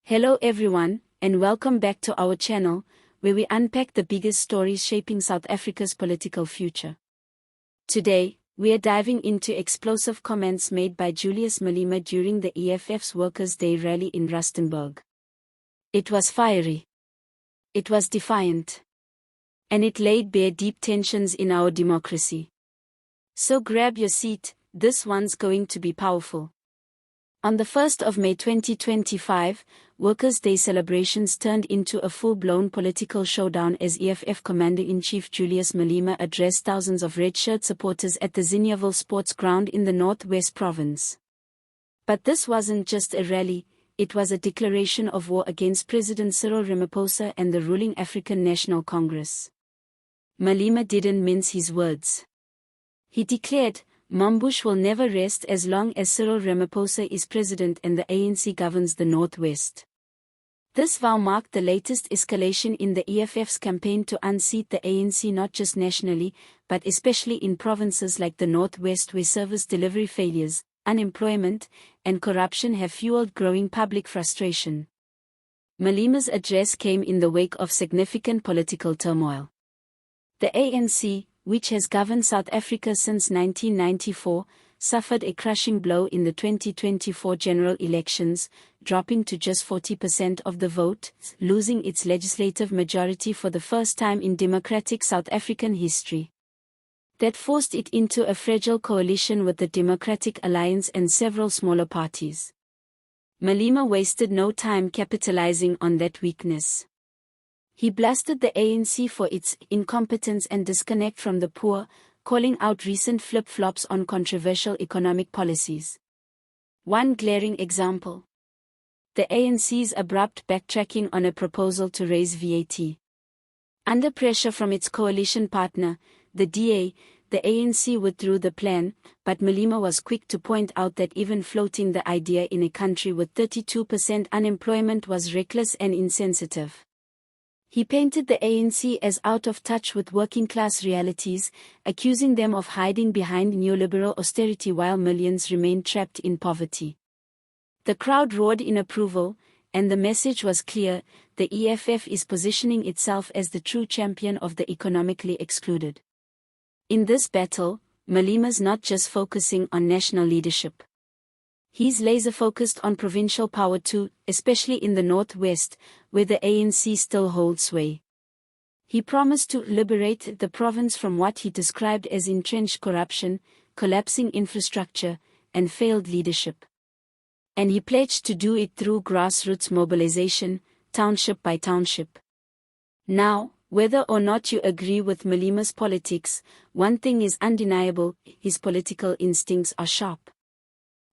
Hello everyone, and welcome back to our channel, where we unpack the biggest stories shaping South Africa's political future. Today, we are diving into explosive comments made by Julius Malema during the EFF's Workers' Day rally in Rustenburg. It was fiery. It was defiant. And it laid bare deep tensions in our democracy. So grab your seat, this one's going to be powerful. On the 1st of May 2025, Workers' Day celebrations turned into a full-blown political showdown as EFF Commander-in-Chief Julius Malema addressed thousands of red-shirt supporters at the Zinjaville Sports Ground in the Northwest Province. But this wasn't just a rally, it was a declaration of war against President Cyril Ramaphosa and the ruling African National Congress. Malema didn't mince his words. He declared, "Mambush will never rest as long as Cyril Ramaphosa is president and the ANC governs the Northwest." This vow marked the latest escalation in the EFF's campaign to unseat the ANC not just nationally, but especially in provinces like the Northwest where service delivery failures, unemployment, and corruption have fueled growing public frustration. Malema's address came in the wake of significant political turmoil. The ANC, which has governed South Africa since 1994, suffered a crushing blow in the 2024 general elections, dropping to just 40% of the vote, losing its legislative majority for the first time in democratic South African history. That forced it into a fragile coalition with the Democratic Alliance and several smaller parties. Malema wasted no time capitalizing on that weakness. He blasted the ANC for its incompetence and disconnect from the poor, calling out recent flip-flops on controversial economic policies. One glaring example: the ANC's abrupt backtracking on a proposal to raise VAT. Under pressure from its coalition partner, the DA, the ANC withdrew the plan, but Malema was quick to point out that even floating the idea in a country with 32% unemployment was reckless and insensitive. He painted the ANC as out of touch with working-class realities, accusing them of hiding behind neoliberal austerity while millions remained trapped in poverty. The crowd roared in approval, and the message was clear: the EFF is positioning itself as the true champion of the economically excluded. In this battle, Malema's not just focusing on national leadership. He's laser-focused on provincial power too, especially in the Northwest, where the ANC still holds sway. He promised to liberate the province from what he described as entrenched corruption, collapsing infrastructure, and failed leadership. And he pledged to do it through grassroots mobilization, township by township. Now, whether or not you agree with Malema's politics, one thing is undeniable: his political instincts are sharp.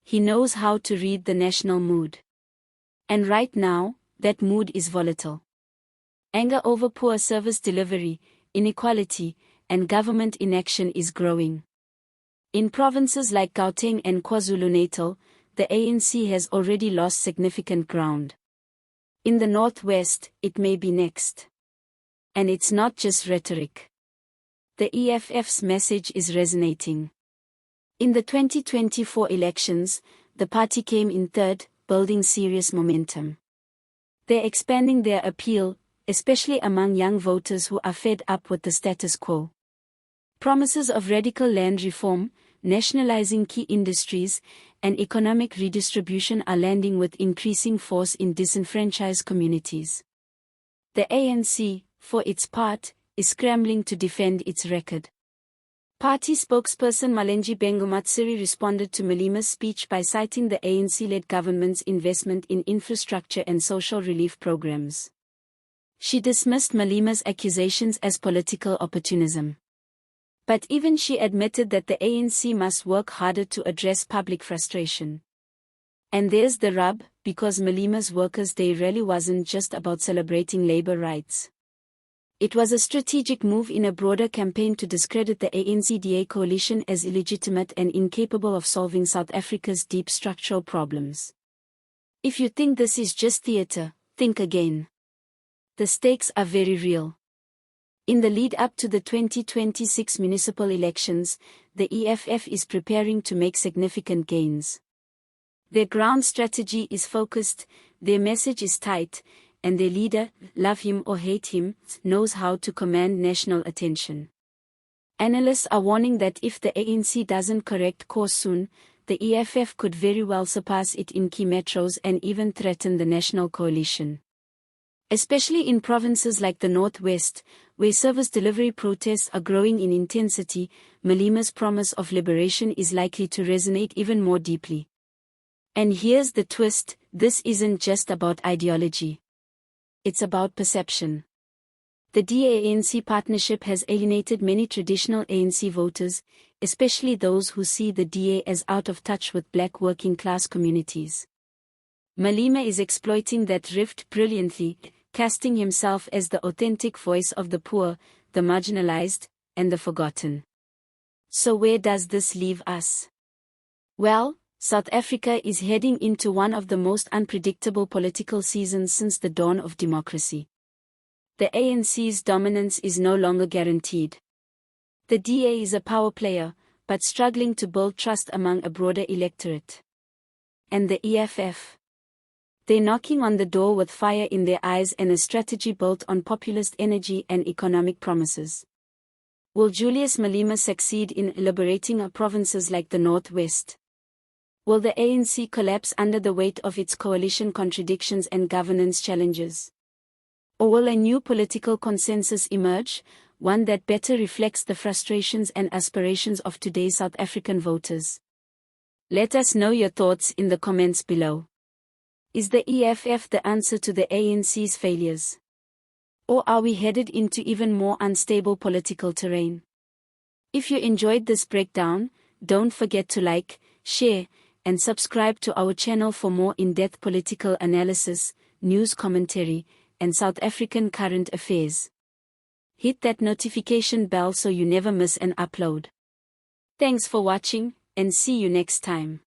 He knows how to read the national mood. And right now, that mood is volatile. Anger over poor service delivery, inequality, and government inaction is growing. In provinces like Gauteng and KwaZulu-Natal, the ANC has already lost significant ground. In the Northwest, it may be next. And it's not just rhetoric. The EFF's message is resonating. In the 2024 elections, the party came in third, building serious momentum. They're expanding their appeal, especially among young voters who are fed up with the status quo. Promises of radical land reform, nationalizing key industries, and economic redistribution are landing with increasing force in disenfranchised communities. The ANC, for its part, is scrambling to defend its record. Party spokesperson Malenji Bengumatsiri responded to Malema's speech by citing the ANC-led government's investment in infrastructure and social relief programs. She dismissed Malema's accusations as political opportunism. But even she admitted that the ANC must work harder to address public frustration. And there's the rub, because Malema's Workers' Day rally wasn't just about celebrating labor rights. It was a strategic move in a broader campaign to discredit the ANC-DA coalition as illegitimate and incapable of solving South Africa's deep structural problems. If you think this is just theatre, think again. The stakes are very real. In the lead-up to the 2026 municipal elections, the EFF is preparing to make significant gains. Their ground strategy is focused: their message is tight, and their leader, love him or hate him, knows how to command national attention. Analysts are warning that if the ANC doesn't correct course soon, the EFF could very well surpass it in key metros and even threaten the national coalition. Especially in provinces like the Northwest, where service delivery protests are growing in intensity, Malema's promise of liberation is likely to resonate even more deeply. And here's the twist: this isn't just about ideology. It's about perception. The DA-ANC partnership has alienated many traditional ANC voters, especially those who see the DA as out of touch with black working-class communities. Malema is exploiting that rift brilliantly, casting himself as the authentic voice of the poor, the marginalized, and the forgotten. So where does this leave us? Well, South Africa is heading into one of the most unpredictable political seasons since the dawn of democracy. The ANC's dominance is no longer guaranteed. The DA is a power player, but struggling to build trust among a broader electorate. And the EFF? They're knocking on the door with fire in their eyes and a strategy built on populist energy and economic promises. Will Julius Malema succeed in liberating provinces like the Northwest? Will the ANC collapse under the weight of its coalition contradictions and governance challenges? Or will a new political consensus emerge, one that better reflects the frustrations and aspirations of today's South African voters? Let us know your thoughts in the comments below. Is the EFF the answer to the ANC's failures? Or are we headed into even more unstable political terrain? If you enjoyed this breakdown, don't forget to like, share, and subscribe to our channel for more in-depth political analysis, news commentary, and South African current affairs. Hit that notification bell so you never miss an upload. Thanks for watching, and see you next time.